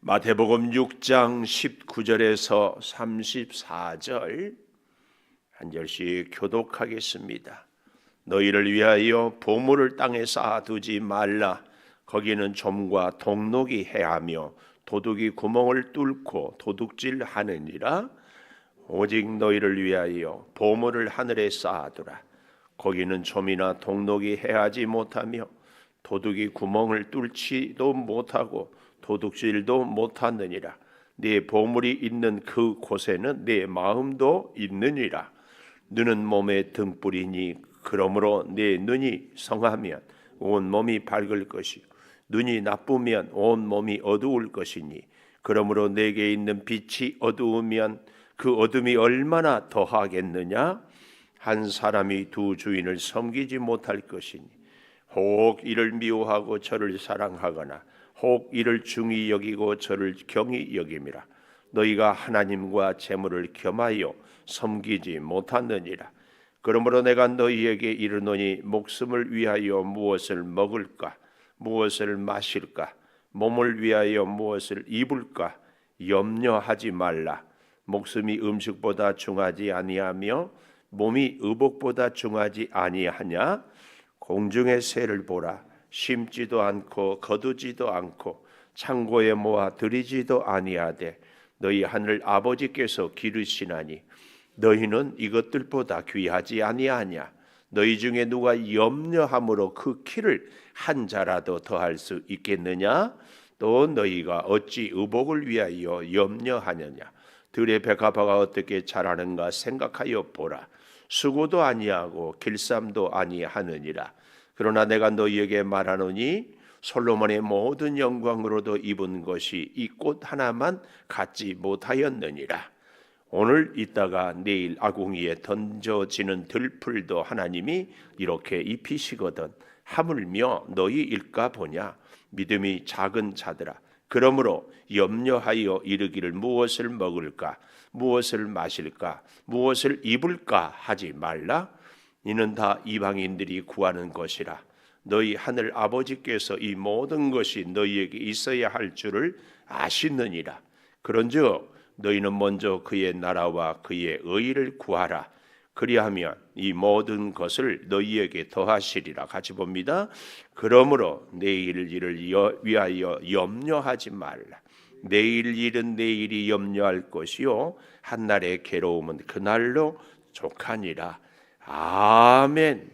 마태복음 6장 19절에서 34절 한 절씩 교독하겠습니다. 너희를 위하여 보물을 땅에 쌓아두지 말라. 거기는 좀과 동록이 해하며 도둑이 구멍을 뚫고 도둑질하느니라. 오직 너희를 위하여 보물을 하늘에 쌓아두라. 거기는 좀이나 동록이 해하지 못하며 도둑이 구멍을 뚫지도 못하고 도둑질도 못하느니라. 네 보물이 있는 그 곳에는 네 마음도 있느니라. 눈은 몸의 등불이니 그러므로 네 눈이 성하면 온 몸이 밝을 것이요 눈이 나쁘면 온 몸이 어두울 것이니 그러므로 내게 있는 빛이 어두우면 그 어둠이 얼마나 더하겠느냐. 한 사람이 두 주인을 섬기지 못할 것이니 혹 이를 미워하고 저를 사랑하거나 혹 이를 중히 여기고 저를 경히 여김이라. 너희가 하나님과 재물을 겸하여 섬기지 못하느니라. 그러므로 내가 너희에게 이르노니 목숨을 위하여 무엇을 먹을까 무엇을 마실까 몸을 위하여 무엇을 입을까 염려하지 말라. 목숨이 음식보다 중하지 아니하며 몸이 의복보다 중하지 아니하냐. 공중의 새를 보라. 심지도 않고 거두지도 않고 창고에 모아 들이지도 아니하되 너희 하늘 아버지께서 기르시나니 너희는 이것들보다 귀하지 아니하냐. 너희 중에 누가 염려함으로 그 키를 한 자라도 더할 수 있겠느냐. 또 너희가 어찌 의복을 위하여 염려하느냐. 들의 백합화가 어떻게 자라는가 생각하여 보라. 수고도 아니하고 길쌈도 아니하느니라. 그러나 내가 너희에게 말하노니 솔로몬의 모든 영광으로도 입은 것이 이 꽃 하나만 갖지 못하였느니라. 오늘 있다가 내일 아궁이에 던져지는 들풀도 하나님이 이렇게 입히시거든 하물며 너희일까 보냐. 믿음이 작은 자들아, 그러므로 염려하여 이르기를 무엇을 먹을까 무엇을 마실까 무엇을 입을까 하지 말라. 이는 다 이방인들이 구하는 것이라. 너희 하늘 아버지께서 이 모든 것이 너희에게 있어야 할 줄을 아시느니라. 그런즉 너희는 먼저 그의 나라와 그의 의를 구하라. 그리하면 이 모든 것을 너희에게 더하시리라. 같이 봅니다. 그러므로 내일 일을 위하여 염려하지 말라. 내일 일은 내일이 염려할 것이요 한날의 괴로움은 그날로 족하니라. 아멘.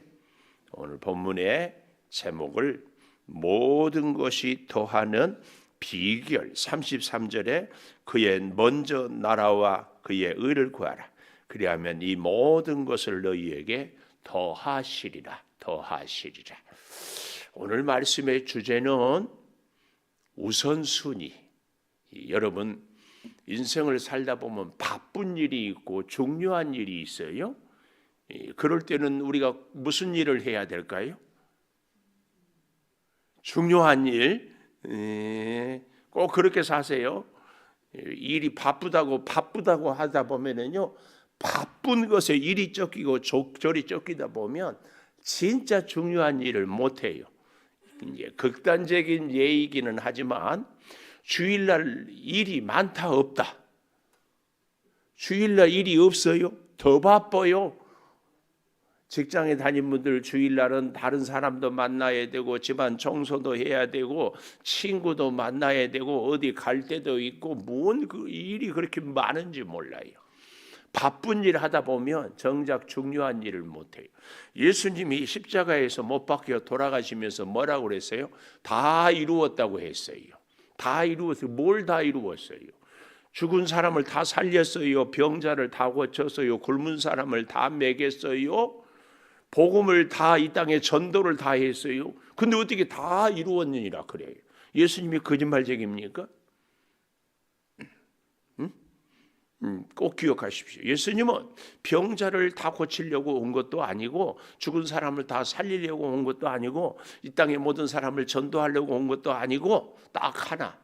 오늘 본문의 제목을 모든 것이 더하는 비결 33절에 그의 먼저 나라와 그의 의를 구하라. 그리하면 이 모든 것을 너희에게 더하시리라. 더하시리라. 오늘 말씀의 주제는 우선순위. 여러분 인생을 살다 보면 바쁜 일이 있고 중요한 일이 있어요. 그럴 때는 우리가 무슨 일을 해야 될까요? 중요한 일, 꼭 그렇게 사세요. 일이 바쁘다고 하다 보면은요, 바쁜 것에 일이 쫓기고 저리 쫓기다 보면 진짜 중요한 일을 못 해요. 이제 극단적인 예이기는 하지만 주일날 일이 많다 없다. 주일날 일이 없어요? 더 바빠요. 직장에 다니는 분들 주일날은 다른 사람도 만나야 되고 집안 청소도 해야 되고 친구도 만나야 되고 어디 갈 때도 있고 뭔 그 일이 그렇게 많은지 몰라요. 바쁜 일 하다 보면 정작 중요한 일을 못해요. 예수님이 십자가에서 못 박혀 돌아가시면서 뭐라고 그랬어요? 다 이루었다고 했어요. 다 이루었어요. 뭘 다 이루었어요? 죽은 사람을 다 살렸어요. 병자를 다 고쳤어요. 굶은 사람을 다 먹였어요. 복음을 다 이 땅에 전도를 다 했어요. 근데 어떻게 다 이루었느니라 그래요. 예수님이 거짓말쟁입니까? 꼭 기억하십시오. 예수님은 병자를 다 고치려고 온 것도 아니고 죽은 사람을 다 살리려고 온 것도 아니고 이 땅의 모든 사람을 전도하려고 온 것도 아니고 딱 하나,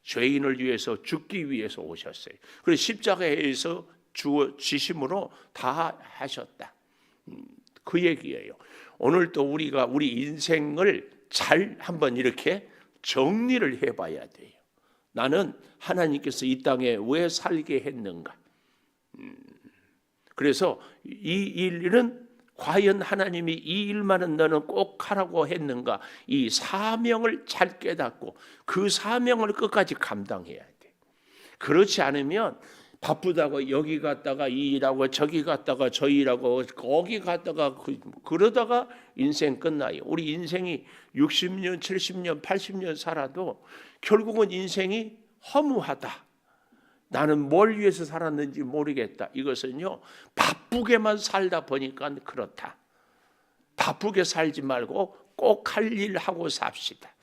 죄인을 위해서 죽기 위해서 오셨어요. 그래서 십자가에서 지심으로 다 하셨다. 그 얘기예요. 오늘 또 우리가 우리 인생을 잘 한번 이렇게 정리를 해봐야 돼요. 나는 하나님께서 이 땅에 왜 살게 했는가? 그래서 이 일은 과연 하나님이 이 일만은 너는 꼭 하라고 했는가? 이 사명을 잘 깨닫고 그 사명을 끝까지 감당해야 돼. 그렇지 않으면 바쁘다고 여기 갔다가 이 일하고 저기 갔다가 저 일하고 거기 갔다가 그러다가 인생 끝나요. 우리 인생이 60년, 70년, 80년 살아도 결국은 인생이 허무하다. 나는 뭘 위해서 살았는지 모르겠다. 이것은요, 바쁘게만 살다 보니까 그렇다. 바쁘게 살지 말고 꼭 할 일 하고 삽시다.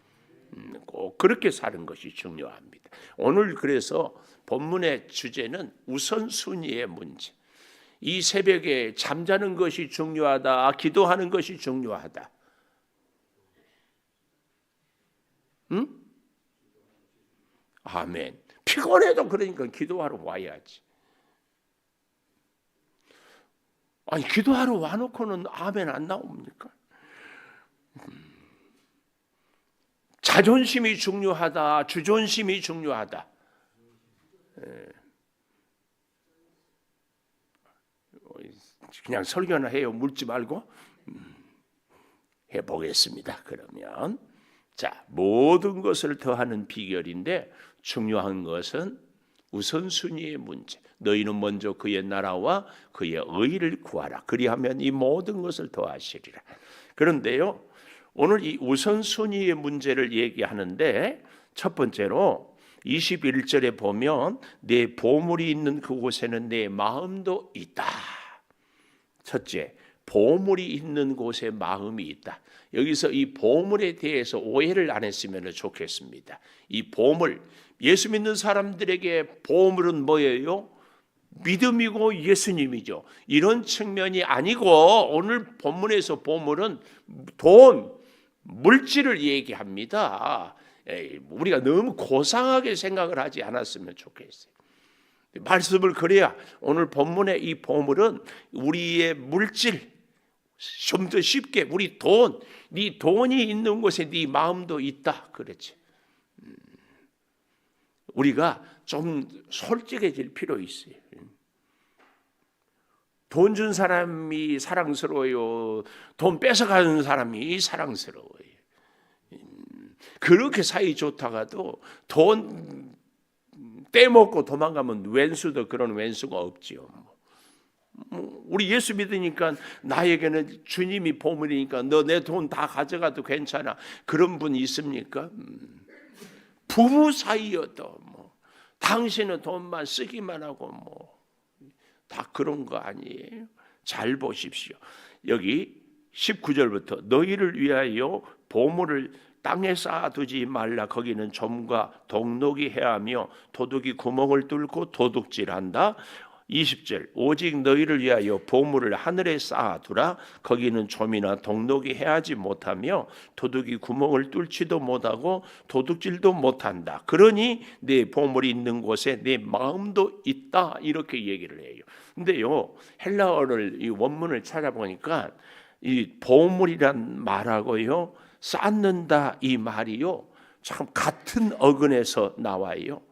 꼭 그렇게 사는 것이 중요합니다. 오늘 그래서 본문의 주제는 우선순위의 문제. 이 새벽에 잠자는 것이 중요하다, 기도하는 것이 중요하다. 응? 아멘. 피곤해도 그러니까 기도하러 와야지. 아니 기도하러 와놓고는 아멘 안 나옵니까? 자존심이 중요하다, 주존심이 중요하다. 그냥 설교나 해요. 묻지 말고 해보겠습니다. 그러면 자, 모든 것을 더하는 비결인데 중요한 것은 우선순위의 문제. 너희는 먼저 그의 나라와 그의 의를 구하라. 그리하면 이 모든 것을 더하시리라. 그런데요, 오늘 이 우선순위의 문제를 얘기하는데 첫 번째로 21절에 보면 내 보물이 있는 그곳에는 내 마음도 있다. 첫째, 보물이 있는 곳에 마음이 있다. 여기서 이 보물에 대해서 오해를 안 했으면 좋겠습니다. 이 보물, 예수 믿는 사람들에게 보물은 뭐예요? 믿음이고 예수님이죠. 이런 측면이 아니고 오늘 본문에서 보물은 돈, 물질을 얘기합니다. 우리가 너무 고상하게 생각을 하지 않았으면 좋겠어요. 말씀을 그래야 오늘 본문의 이 보물은 우리의 물질, 좀 더 쉽게 우리 돈, 네 돈이 있는 곳에 네 마음도 있다. 그렇지. 우리가 좀 솔직해질 필요 있어요. 돈 준 사람이 사랑스러워요. 돈 뺏어가는 사람이 사랑스러워요. 그렇게 사이 좋다가도 돈 떼먹고 도망가면 왼수도 그런 왼수가 없지요. 우리 예수 믿으니까 나에게는 주님이 보물이니까 너 내 돈 다 가져가도 괜찮아. 그런 분 있습니까? 부부 사이여도 당신은 돈만 쓰기만 하고 다 그런 거 아니에요. 잘 보십시오. 여기 19절부터 너희를 위하여 보물을 땅에 쌓아두지 말라. 거기는 점과 동록이 해하며 도둑이 구멍을 뚫고 도둑질한다. 20절 오직 너희를 위하여 보물을 하늘에 쌓아두라. 거기는 점이나 동록이 해하지 못하며 도둑이 구멍을 뚫지도 못하고 도둑질도 못한다. 그러니 내 보물이 있는 곳에 내 마음도 있다. 이렇게 얘기를 해요. 근데요, 헬라어를 이 원문을 찾아보니까 이 보물이란 말하고요, 쌓는다 이 말이요, 참 같은 어근에서 나와요.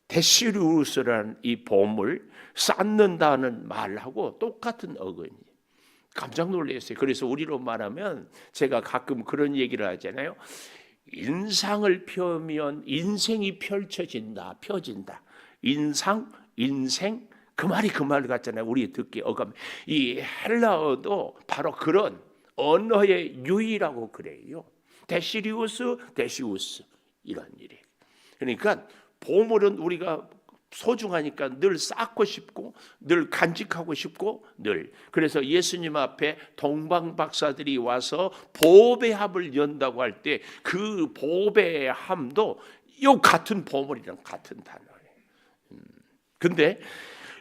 데시루스라는 이 보물, 쌓는다는 말하고 똑같은 어근이에요. 깜짝 놀랐어요. 그래서 우리로 말하면 제가 가끔 그런 얘기를 하잖아요. 인상을 펴면 인생이 펼쳐진다, 펴진다. 인상, 인생, 그 말이 그 말 같잖아요. 우리 듣기 어감. 이 헬라어도 바로 그런 언어의 유의라고 그래요. 데시리우스, 데시우스 이런 일이. 그러니까 보물은 우리가 소중하니까 늘 쌓고 싶고 늘 간직하고 싶고 늘. 그래서 예수님 앞에 동방 박사들이 와서 보배합을 연다고 할 때 그 보배함도 이 같은 보물이랑 같은 단어예요. 근데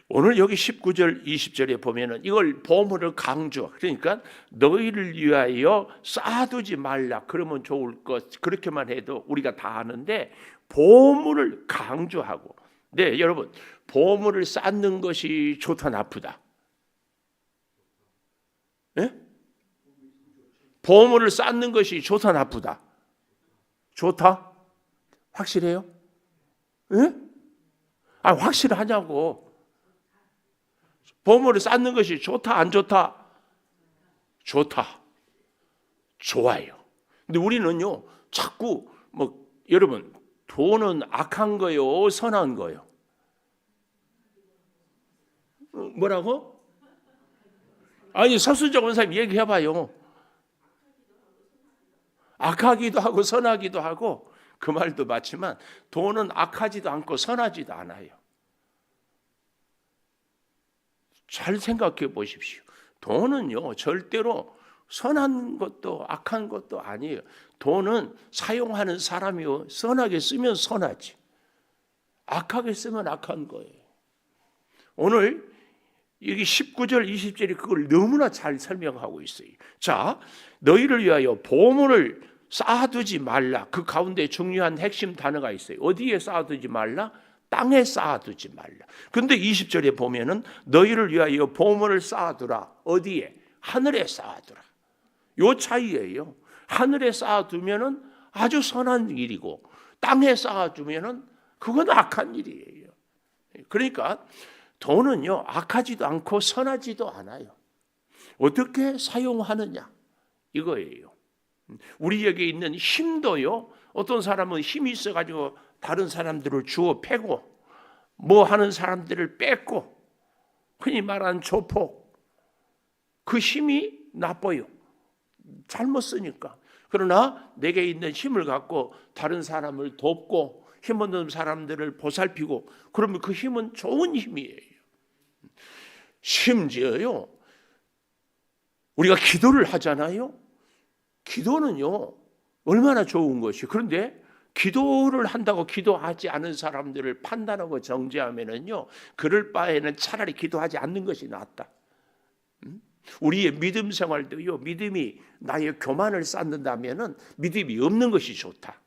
오늘 여기 19절 20절에 보면은 이걸 보물을 강조. 그러니까 너희를 위하여 쌓아두지 말라. 그러면 좋을 것. 그렇게만 해도 우리가 다 아는데 보물을 강조하고. 네, 여러분, 보물을 쌓는 것이 좋다 나쁘다? 네? 보물을 쌓는 것이 좋다 나쁘다? 좋다? 확실해요? 예? 확실하냐고. 보물을 쌓는 것이 좋다, 안 좋다? 좋다. 좋아요. 근데 우리는요, 자꾸, 여러분, 돈은 악한 거요, 선한 거요? 뭐라고? 아니, 서순정 원사님 얘기해봐요. 악하기도 하고, 선하기도 하고, 그 말도 맞지만, 돈은 악하지도 않고, 선하지도 않아요. 잘 생각해 보십시오. 돈은요, 절대로 선한 것도 악한 것도 아니에요. 돈은 사용하는 사람이요, 선하게 쓰면 선하지, 악하게 쓰면 악한 거예요. 오늘 여기 19절, 20절이 그걸 너무나 잘 설명하고 있어요. 자, 너희를 위하여 보물을 쌓아두지 말라. 그 가운데 중요한 핵심 단어가 있어요. 어디에 쌓아두지 말라? 땅에 쌓아두지 말라. 근데 20절에 보면은 너희를 위하여 보물을 쌓아두라. 어디에? 하늘에 쌓아두라. 요 차이예요. 하늘에 쌓아두면은 아주 선한 일이고, 땅에 쌓아두면은 그건 악한 일이에요. 그러니까 돈은요, 악하지도 않고 선하지도 않아요. 어떻게 사용하느냐, 이거예요. 우리에게 있는 힘도요, 어떤 사람은 힘이 있어가지고 다른 사람들을 주워 패고, 뭐 하는 사람들을 뺏고, 흔히 말하는 조폭, 그 힘이 나빠요. 잘못 쓰니까. 그러나 내게 있는 힘을 갖고 다른 사람을 돕고 힘없는 사람들을 보살피고, 그러면 그 힘은 좋은 힘이에요. 심지어요, 우리가 기도를 하잖아요. 기도는요, 얼마나 좋은 것이. 그런데 기도를 한다고 기도하지 않은 사람들을 판단하고 정죄하면은요, 그럴 바에는 차라리 기도하지 않는 것이 낫다. 우리의 믿음 생활도요, 믿음이 나의 교만을 쌓는다면은 믿음이 없는 것이 좋다.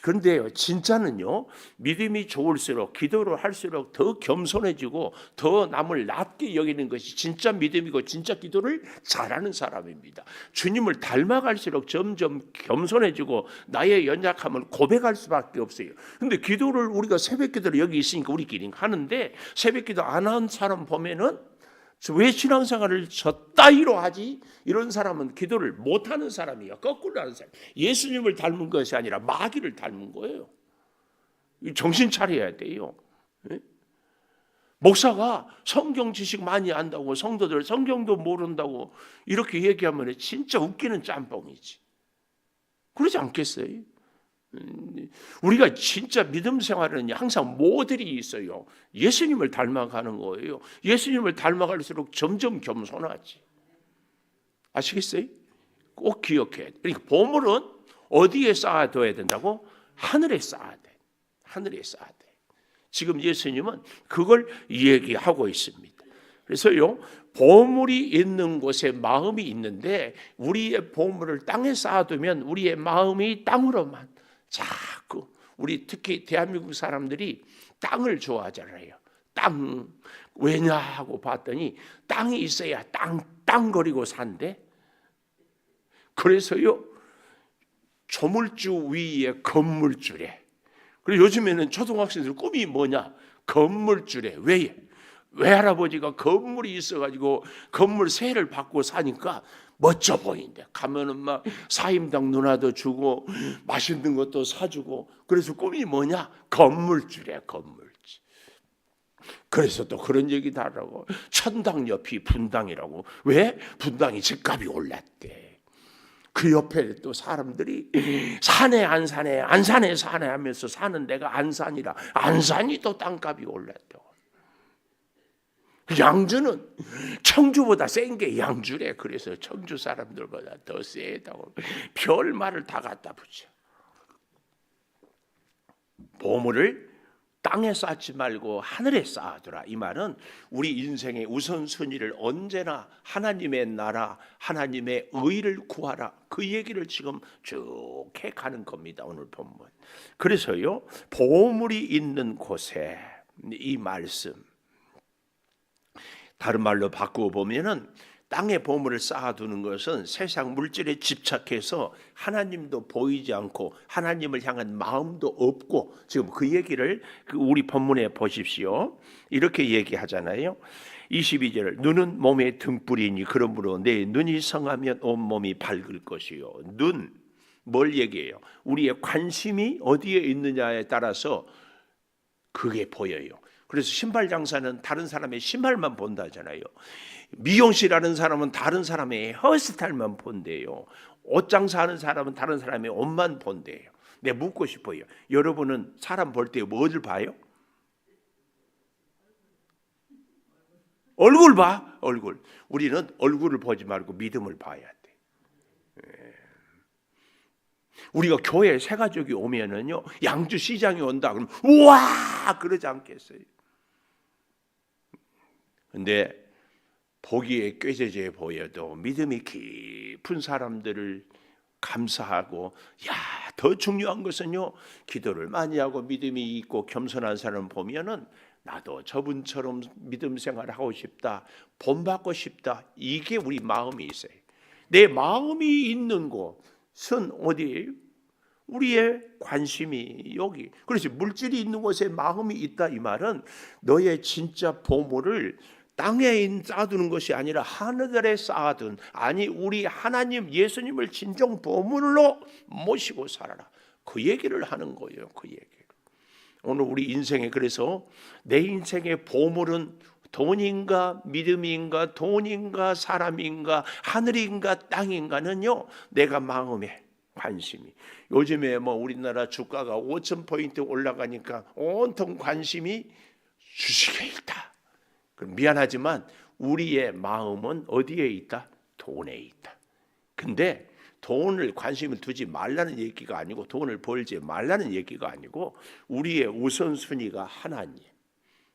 그런데요, 진짜는요, 믿음이 좋을수록, 기도를 할수록 더 겸손해지고 더 남을 낮게 여기는 것이 진짜 믿음이고 진짜 기도를 잘하는 사람입니다. 주님을 닮아갈수록 점점 겸손해지고 나의 연약함을 고백할 수밖에 없어요. 근데 기도를 우리가 새벽 기도를 여기 있으니까 우리끼리 하는데, 새벽 기도 안 한 사람 보면은 왜 신앙생활을 저 따위로 하지? 이런 사람은 기도를 못하는 사람이야. 거꾸로 하는 사람. 예수님을 닮은 것이 아니라 마귀를 닮은 거예요. 정신 차려야 돼요. 목사가 성경 지식 많이 안다고, 성도들 성경도 모른다고 이렇게 얘기하면 진짜 웃기는 짬뽕이지. 그러지 않겠어요? 우리가 진짜 믿음 생활은 항상 모델이 있어요. 예수님을 닮아가는 거예요. 예수님을 닮아갈수록 점점 겸손하지. 아시겠어요? 꼭 기억해야 돼. 그러니까 보물은 어디에 쌓아둬야 된다고? 하늘에 쌓아야 돼. 하늘에 쌓아야 돼. 지금 예수님은 그걸 얘기하고 있습니다. 그래서요, 보물이 있는 곳에 마음이 있는데, 우리의 보물을 땅에 쌓아두면 우리의 마음이 땅으로만 자꾸, 우리 특히 대한민국 사람들이 땅을 좋아하잖아요. 땅 왜냐 하고 봤더니 땅이 있어야 땅거리고 산대. 그래서요, 조물주 위에 건물주래. 그리고 요즘에는 초등학생들 꿈이 뭐냐? 건물주래. 왜? 외할아버지가 건물이 있어가지고 건물 세를 받고 사니까 멋져 보인대. 가면은 막 사임당 누나도 주고 맛있는 것도 사주고. 그래서 꿈이 뭐냐? 건물주래, 건물주. 그래서 또 그런 얘기도 하라고. 천당 옆이 분당이라고. 왜? 분당이 집값이 올랐대. 그 옆에 또 사람들이 산에 안산에, 안산에 산에 하면서 사는 데가 안산이라, 안산이 또 땅값이 올랐다고. 양주는 청주보다 센 게 양주래. 그래서 청주 사람들보다 더 세다고 별말을 다 갖다 붙여. 보물을 땅에 쌓지 말고 하늘에 쌓아두라. 이 말은 우리 인생의 우선순위를 언제나 하나님의 나라, 하나님의 의를 구하라. 그 얘기를 지금 쭉 해가는 겁니다. 오늘 본문. 그래서요, 보물이 있는 곳에, 이 말씀 다른 말로 바꾸어 보면은 땅에 보물을 쌓아두는 것은 세상 물질에 집착해서 하나님도 보이지 않고 하나님을 향한 마음도 없고, 지금 그 얘기를 우리 본문에 보십시오. 이렇게 얘기하잖아요. 22절, 눈은 몸의 등불이니 그러므로 내 눈이 성하면 온몸이 밝을 것이요. 눈, 뭘 얘기해요? 우리의 관심이 어디에 있느냐에 따라서 그게 보여요. 그래서 신발 장사는 다른 사람의 신발만 본다잖아요. 미용실 하는 사람은 다른 사람의 헤어스타일만 본대요. 옷 장사하는 사람은 다른 사람의 옷만 본대요. 내가 묻고 싶어요. 여러분은 사람 볼 때 뭐를 봐요? 얼굴 봐. 얼굴. 우리는 얼굴을 보지 말고 믿음을 봐야 돼. 우리가 교회에 새 가족이 오면은요, 양주 시장이 온다 그러면 우와 그러지 않겠어요? 근데 보기에 꾀죄죄 보여도 믿음이 깊은 사람들을 감사하고, 더 중요한 것은요, 기도를 많이 하고 믿음이 있고 겸손한 사람 보면은 나도 저분처럼 믿음 생활하고 싶다, 본받고 싶다, 이게 우리 마음이 있어요. 내 마음이 있는 곳은 어디? 우리의 관심이 여기. 그래서 물질이 있는 곳에 마음이 있다, 이 말은 너의 진짜 보물을 땅에 쌓아두는 것이 아니라 하늘에 쌓아둔, 아니 우리 하나님 예수님을 진정 보물로 모시고 살아라, 그 얘기를 하는 거예요. 그 얘기를. 오늘 우리 인생에, 그래서 내 인생의 보물은 돈인가 믿음인가 돈인가 사람인가 하늘인가 땅인가는요, 내가 마음에 관심이. 요즘에 우리나라 주가가 5,000포인트 올라가니까 온통 관심이 주식에 있다. 미안하지만 우리의 마음은 어디에 있다? 돈에 있다. 근데 돈을 관심을 두지 말라는 얘기가 아니고, 돈을 벌지 말라는 얘기가 아니고, 우리의 우선순위가 하나님.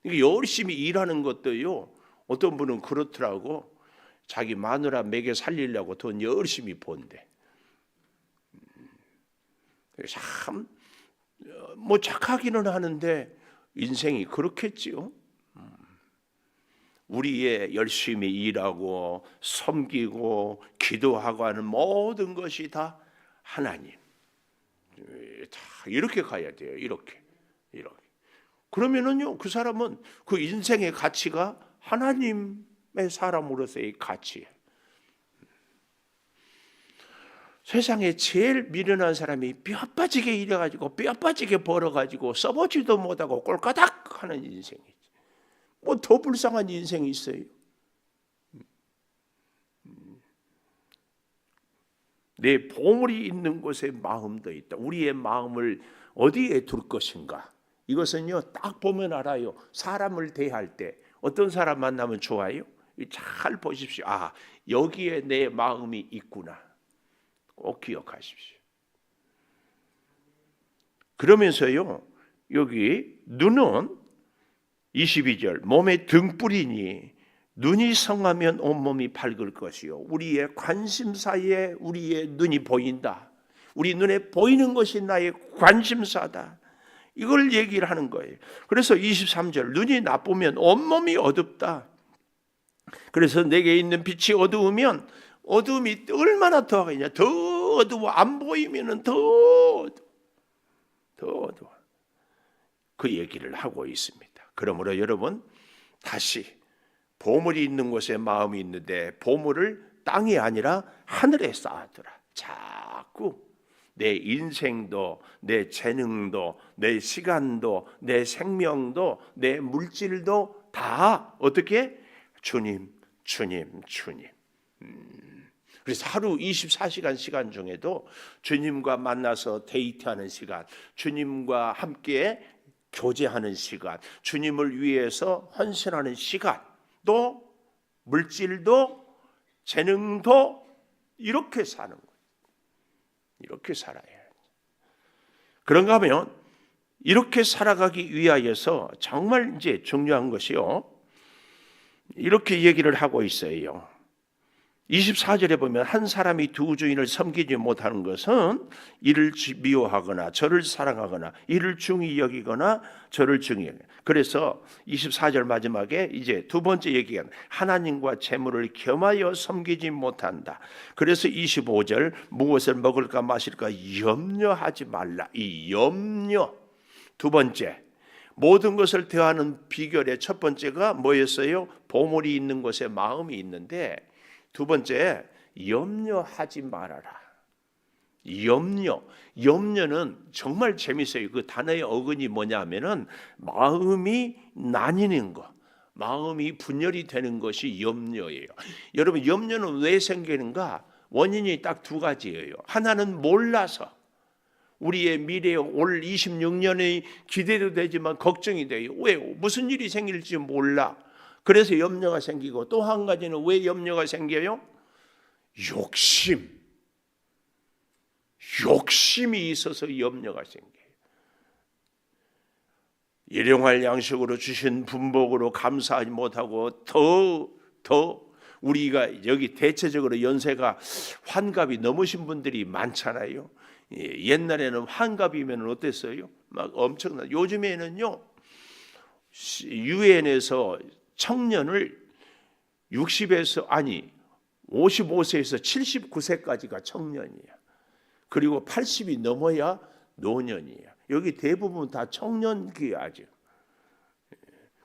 열심히 일하는 것도요, 어떤 분은 그렇더라고. 자기 마누라 먹여 살리려고 돈 열심히 번대. 참 착하기는 하는데 인생이 그렇겠지요. 우리의 열심히 일하고 섬기고 기도하고 하는 모든 것이 다 하나님. 다 이렇게 가야 돼요. 이렇게. 그러면은요, 그 사람은 그 인생의 가치가 하나님의 사람으로서의 가치예요. 세상에 제일 미련한 사람이 뼈 빠지게 일해가지고 뼈 빠지게 벌어가지고 써보지도 못하고 꼴까닥 하는 인생이지. 더 불쌍한 인생이 있어요? 내 보물이 있는 곳에 마음도 있다. 우리의 마음을 어디에 둘 것인가? 이것은요, 딱 보면 알아요. 사람을 대할 때 어떤 사람 만나면 좋아요? 잘 보십시오. 여기에 내 마음이 있구나. 꼭 기억하십시오. 그러면서요, 여기 눈은 22절, 몸의 등불이니 눈이 성하면 온몸이 밝을 것이요. 우리의 관심사에 우리의 눈이 보인다. 우리 눈에 보이는 것이 나의 관심사다. 이걸 얘기를 하는 거예요. 그래서 23절, 눈이 나쁘면 온몸이 어둡다. 그래서 내게 있는 빛이 어두우면 어둠이 얼마나 더 하겠냐. 더 어두워. 안 보이면 더 어두워. 그 얘기를 하고 있습니다. 그러므로 여러분, 다시 보물이 있는 곳에 마음이 있는데 보물을 땅이 아니라 하늘에 쌓아두라. 자꾸 내 인생도, 내 재능도, 내 시간도, 내 생명도, 내 물질도 다 어떻게? 주님. 그래서 하루 24시간 시간 중에도 주님과 만나서 데이트하는 시간, 주님과 함께 교제하는 시간, 주님을 위해서 헌신하는 시간도, 물질도, 재능도 이렇게 사는 거예요. 이렇게 살아야 해요. 그런가 하면 이렇게 살아가기 위하여서 정말 이제 중요한 것이요, 이렇게 얘기를 하고 있어요. 24절에 보면 한 사람이 두 주인을 섬기지 못하는 것은 이를 미워하거나 저를 사랑하거나 이를 중히 여기거나 저를 중히 여기거나. 그래서 24절 마지막에 이제 두 번째 얘기가 하나님과 재물을 겸하여 섬기지 못한다. 그래서 25절 무엇을 먹을까 마실까 염려하지 말라. 이 염려. 두 번째, 모든 것을 대하는 비결의 첫 번째가 뭐였어요? 보물이 있는 곳에 마음이 있는데, 두 번째, 염려하지 말아라. 염려는 정말 재밌어요. 그 단어의 어근이 뭐냐면은 마음이 나뉘는 것, 마음이 분열이 되는 것이 염려예요. 여러분, 염려는 왜 생기는가? 원인이 딱 두 가지예요. 하나는 몰라서, 우리의 미래 올 26년이 기대도 되지만 걱정이 돼요. 왜? 무슨 일이 생길지 몰라. 그래서 염려가 생기고, 또 한 가지는 왜 염려가 생겨요? 욕심이 있어서 염려가 생겨요. 일용할 양식으로 주신 분복으로 감사하지 못하고 더 우리가 여기 대체적으로 연세가 환갑이 넘으신 분들이 많잖아요. 옛날에는 환갑이면 어땠어요? 막 엄청나. 요즘에는요, 유엔에서 청년을 55세에서 79세까지가 청년이야. 그리고 80이 넘어야 노년이야. 여기 대부분 다 청년기야 아직.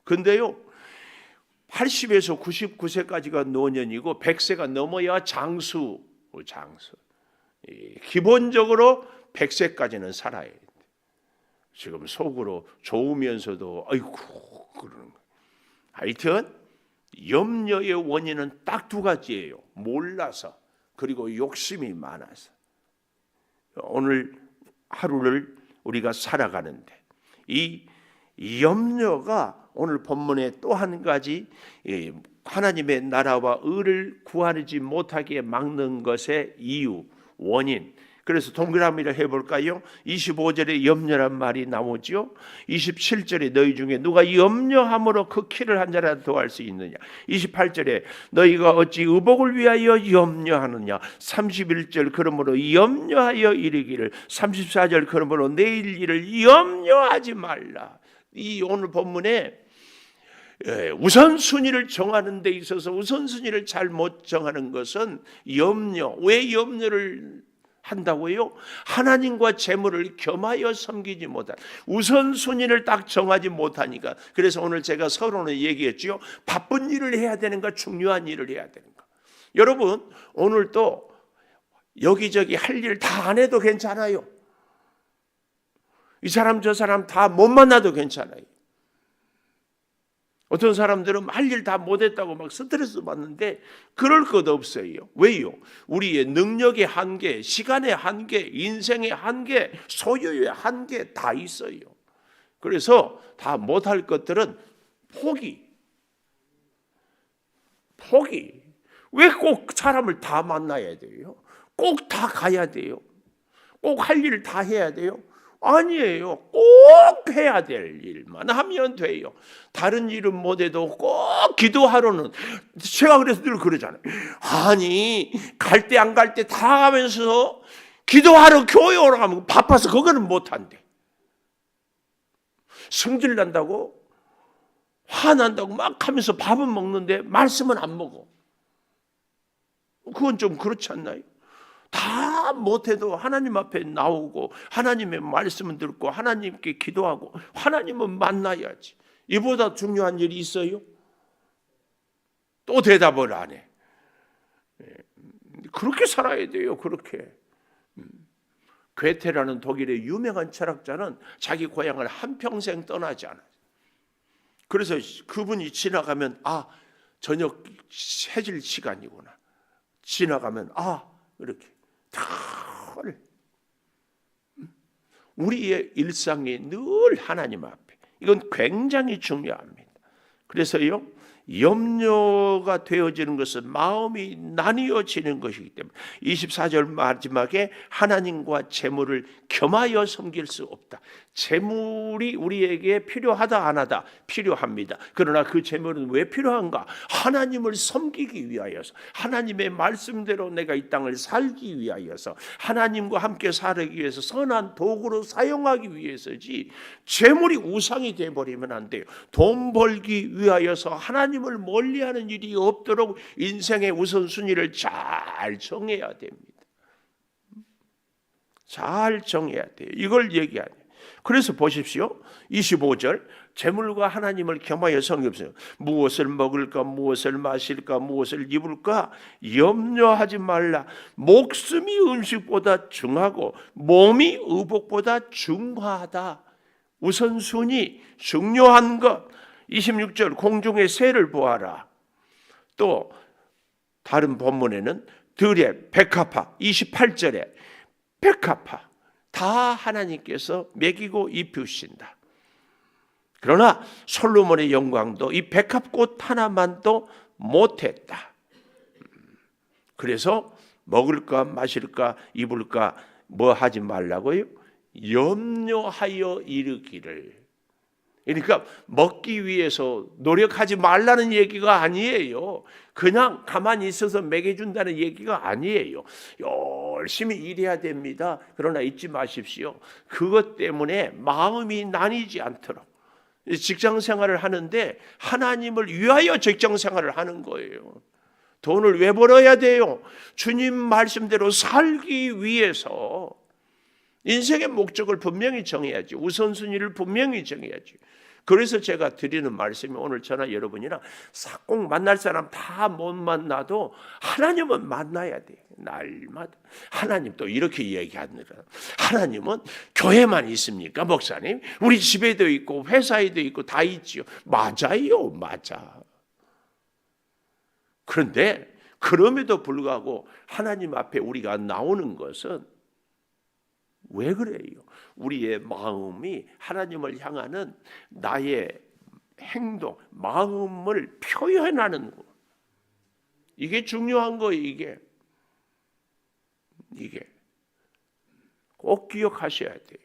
근데요, 80에서 99세까지가 노년이고 100세가 넘어야 장수. 기본적으로 100세까지는 살아야 돼. 지금 속으로 좋으면서도 아이고 그러는 거예요. 하여튼 염려의 원인은 딱 두 가지예요. 몰라서, 그리고 욕심이 많아서. 오늘 하루를 우리가 살아가는데 이 염려가 오늘 본문에 또 한 가지 하나님의 나라와 의를 구하지 못하게 막는 것의 이유, 원인. 그래서 동그라미를 해볼까요? 25절에 염려란 말이 나오죠. 27절에 너희 중에 누가 염려함으로 그 키를 한 자라도 더할 수 있느냐. 28절에 너희가 어찌 의복을 위하여 염려하느냐. 31절 그러므로 염려하여 이르기를. 34절 그러므로 내일 일을 염려하지 말라. 이 오늘 본문에 우선순위를 정하는 데 있어서 우선순위를 잘못 정하는 것은 염려. 왜 염려를 한다고요? 하나님과 재물을 겸하여 섬기지 못한, 우선순위를 딱 정하지 못하니까. 그래서 오늘 제가 서론에 얘기했죠. 바쁜 일을 해야 되는가, 중요한 일을 해야 되는가. 여러분, 오늘도 여기저기 할 일 다 안 해도 괜찮아요. 이 사람 저 사람 다 못 만나도 괜찮아요. 어떤 사람들은 할 일 다 못했다고 막 스트레스 받는데 그럴 것 없어요. 왜요? 우리의 능력의 한계, 시간의 한계, 인생의 한계, 소유의 한계 다 있어요. 그래서 다 못할 것들은 포기. 왜 꼭 사람을 다 만나야 돼요? 꼭 다 가야 돼요? 꼭 할 일 다 해야 돼요? 아니에요. 꼭 해야 될 일만 하면 돼요. 다른 일은 못해도 꼭 기도하러는, 제가 그래서 늘 그러잖아요. 아니, 갈 때 안 갈 때 다 가면서 기도하러 교회 오러 가면 바빠서 그거는 못한대. 성질 난다고, 화난다고 막 하면서 밥은 먹는데 말씀은 안 먹어. 그건 좀 그렇지 않나요? 다 못해도 하나님 앞에 나오고 하나님의 말씀을 듣고 하나님께 기도하고 하나님은 만나야지. 이보다 중요한 일이 있어요? 또 대답을 안 해. 그렇게 살아야 돼요. 그렇게. 괴테라는 독일의 유명한 철학자는 자기 고향을 한평생 떠나지 않아요. 그래서 그분이 지나가면 저녁 해질 시간이구나. 지나가면 이렇게 우리의 일상이 늘 하나님 앞에, 이건 굉장히 중요합니다. 그래서요, 염려가 되어지는 것은 마음이 나뉘어지는 것이기 때문에 24절 마지막에 하나님과 재물을 겸하여 섬길 수 없다. 재물이 우리에게 필요하다 안 하다? 필요합니다. 그러나 그 재물은 왜 필요한가? 하나님을 섬기기 위하여서, 하나님의 말씀대로 내가 이 땅을 살기 위하여서, 하나님과 함께 살기 위해서 선한 도구로 사용하기 위해서지, 재물이 우상이 되어버리면 안 돼요. 돈 벌기 위하여서 하나님을 멀리하는 일이 없도록 인생의 우선순위를 잘 정해야 됩니다. 잘 정해야 돼요. 이걸 얘기하네요. 그래서 보십시오. 25절 재물과 하나님을 겸하여 섬깁시오. 무엇을 먹을까, 무엇을 마실까, 무엇을 입을까 염려하지 말라. 목숨이 음식보다 중하고 몸이 의복보다 중하다. 우선순위 중요한 것. 26절 공중의 새를 보아라. 또 다른 본문에는 들의 백합화. 28절에 백합화. 다 하나님께서 먹이고 입히신다. 그러나 솔로몬의 영광도 이 백합꽃 하나만도 못했다. 그래서 먹을까 마실까 입을까 뭐 하지 말라고요? 염려하여 이르기를. 그러니까 먹기 위해서 노력하지 말라는 얘기가 아니에요. 그냥 가만히 있어서 먹여준다는 얘기가 아니에요. 열심히 일해야 됩니다. 그러나 잊지 마십시오. 그것 때문에 마음이 나뉘지 않도록 직장 생활을 하는데 하나님을 위하여 직장 생활을 하는 거예요. 돈을 왜 벌어야 돼요? 주님 말씀대로 살기 위해서. 인생의 목적을 분명히 정해야지. 우선순위를 분명히 정해야지. 그래서 제가 드리는 말씀이 오늘 저나 여러분이나 꼭 만날 사람 다 못 만나도 하나님은 만나야 돼. 날마다. 하나님 또 이렇게 얘기하느라. 하나님은 교회만 있습니까, 목사님? 우리 집에도 있고 회사에도 있고 다 있지요. 맞아요, 맞아. 그런데 그럼에도 불구하고 하나님 앞에 우리가 나오는 것은 왜 그래요? 우리의 마음이 하나님을 향하는 나의 행동, 마음을 표현하는 거. 이게 중요한 거예요. 이게 꼭 기억하셔야 돼요.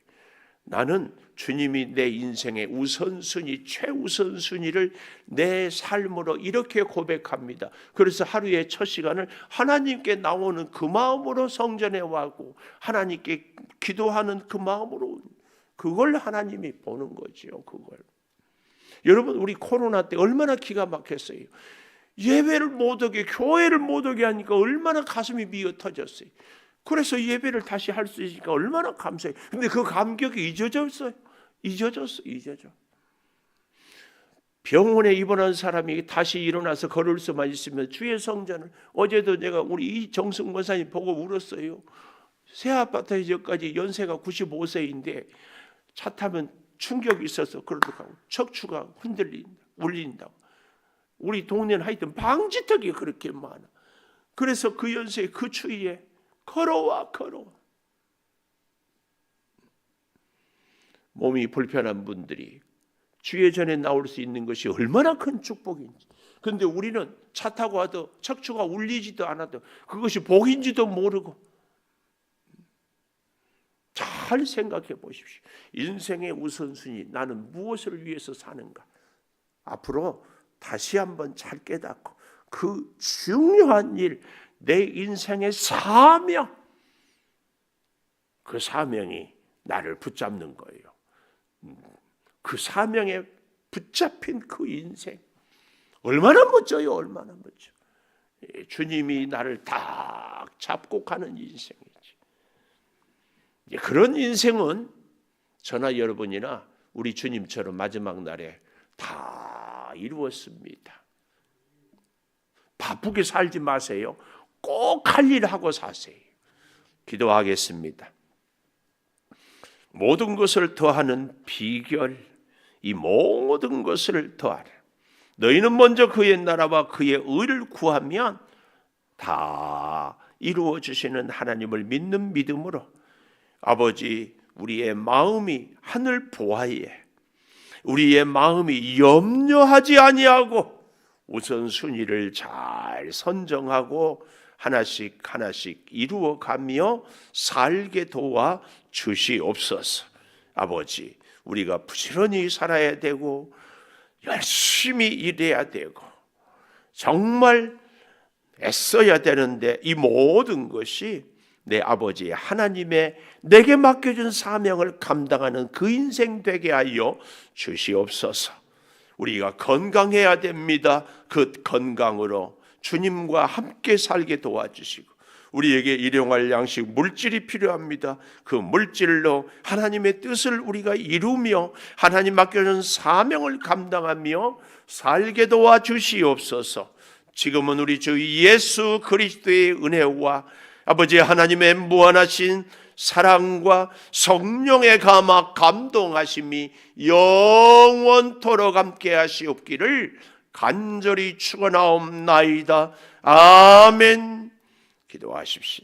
나는 주님이 내 인생의 우선순위, 최우선순위를 내 삶으로 이렇게 고백합니다. 그래서 하루의 첫 시간을 하나님께 나오는 그 마음으로 성전에 와고 하나님께 기도하는 그 마음으로, 그걸 하나님이 보는 거지요. 그걸. 여러분, 우리 코로나 때 얼마나 기가 막혔어요. 예배를 못 오게, 교회를 못 오게 하니까 얼마나 가슴이 미어 터졌어요. 그래서 예배를 다시 할 수 있으니까 얼마나 감사해요. 근데 그 감격이 잊어졌어요. 잊어져. 병원에 입원한 사람이 다시 일어나서 걸을 수만 있으면 주의 성전을, 어제도 내가 우리 이정승 권사님 보고 울었어요. 새 아파트에 저까지 연세가 95세인데 차 타면 충격이 있어서 그러더라고. 척추가 울린다고. 우리 동네는 하여튼 방지턱이 그렇게 많아. 그래서 그 연세에 그 추위에 걸어와. 몸이 불편한 분들이 주의 전에 나올 수 있는 것이 얼마나 큰 축복인지. 그런데 우리는 차 타고 와도 척추가 울리지도 않아도 그것이 복인지도 모르고. 잘 생각해 보십시오. 인생의 우선순위, 나는 무엇을 위해서 사는가. 앞으로 다시 한번 잘 깨닫고 그 중요한 일, 내 인생의 사명, 그 사명이 나를 붙잡는 거예요. 그 사명에 붙잡힌 그 인생 얼마나 멋져요. 얼마나 멋져. 주님이 나를 딱 잡고 가는 인생이지. 그런 인생은 저나 여러분이나 우리 주님처럼 마지막 날에 다 이루었습니다. 바쁘게 살지 마세요. 꼭 할 일 하고 사세요. 기도하겠습니다. 모든 것을 더하는 비결, 이 모든 것을 더하라. 너희는 먼저 그의 나라와 그의 의를 구하면 다 이루어 주시는 하나님을 믿는 믿음으로 아버지, 우리의 마음이 하늘 보아에 우리의 마음이 염려하지 아니하고 우선순위를 잘 선정하고 하나씩 하나씩 이루어가며 살게 도와 주시옵소서. 아버지, 우리가 부지런히 살아야 되고 열심히 일해야 되고 정말 애써야 되는데 이 모든 것이 내 아버지 하나님의 내게 맡겨준 사명을 감당하는 그 인생 되게 하여 주시옵소서. 우리가 건강해야 됩니다. 그 건강으로 주님과 함께 살게 도와주시고 우리에게 일용할 양식 물질이 필요합니다. 그 물질로 하나님의 뜻을 우리가 이루며 하나님 맡겨준 사명을 감당하며 살게 도와주시옵소서. 지금은 우리 주 예수 그리스도의 은혜와 아버지 하나님의 무한하신 사랑과 성령의 감동하심이 영원토록 함께 하시옵기를 간절히 축원하옵나이다. 아멘. 기도하십시오.